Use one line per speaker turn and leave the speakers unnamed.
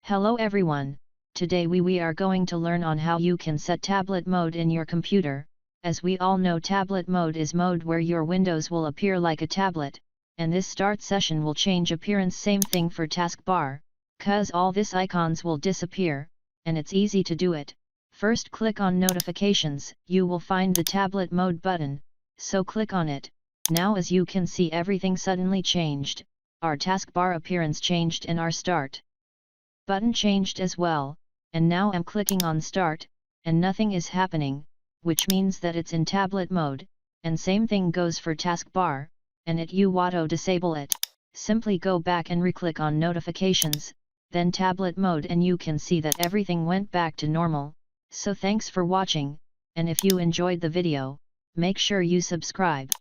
Hello everyone, today we are going to learn on how you can set tablet mode in your computer. As we all know, tablet mode is mode where your windows will appear like a tablet, and this start session will change appearance. Same thing for taskbar, cause all this icons will disappear, and it's easy to do it. First click on notifications, you will find the tablet mode button, so click on it. Now as you can see, everything suddenly changed, our taskbar appearance changed and our start button changed as well, and now I'm clicking on start, and nothing is happening, which means that it's in tablet mode, and same thing goes for taskbar, and you auto disable it. Simply go back and re-click on notifications, then tablet mode, and you can see that everything went back to normal. So thanks for watching, and if you enjoyed the video, make sure you subscribe.